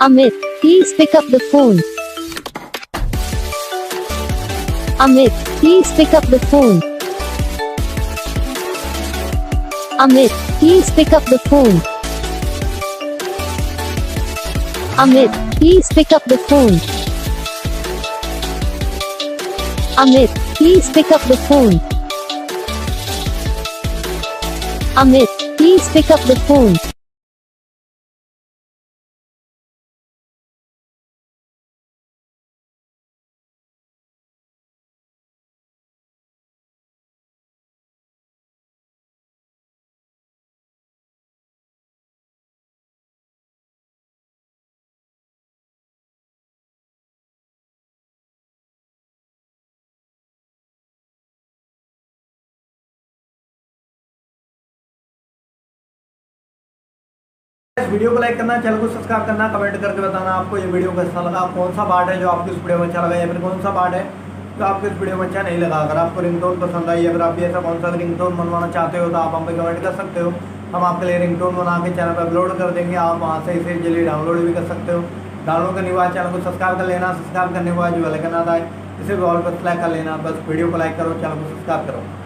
Amit, please pick up the phone. Amit, please pick up the phone. Amit, please pick up the phone. Amit, please pick up the phone. Amit, please pick up the phone. Amit, please pick up the phone. इस video को like करना, channel को subscribe करना, comment करके बताना आपको ये video कैसा लगा, कौन सा पार्ट है जो आपको इस वीडियो में अच्छा लगा या फिर कौन सा पार्ट है जो आपको इस वीडियो में अच्छा नहीं लगा। अगर आपको रिंगटोन पसंद आई, अगर आप भी ऐसा कौन सा रिंगटोन बनवाना चाहते हो तो आप हम पे कमेंट कर सकते हो। हम आपके लिए रिंगटोन बना के चैनल पर अपलोड कर देंगे, आप वहाँ से इसे जल्दी डाउनलोड भी कर सकते हो। डाउनलोड करने के बाद चैनल को सब्सक्राइब कर लेना, सब्सक्राइब करने के बाद जो बेल आइकन आता है इसे भी ऑल पर सेलेक्ट कर लेना। बस वीडियो को लाइक करो, चैनल को सब्सक्राइब करो।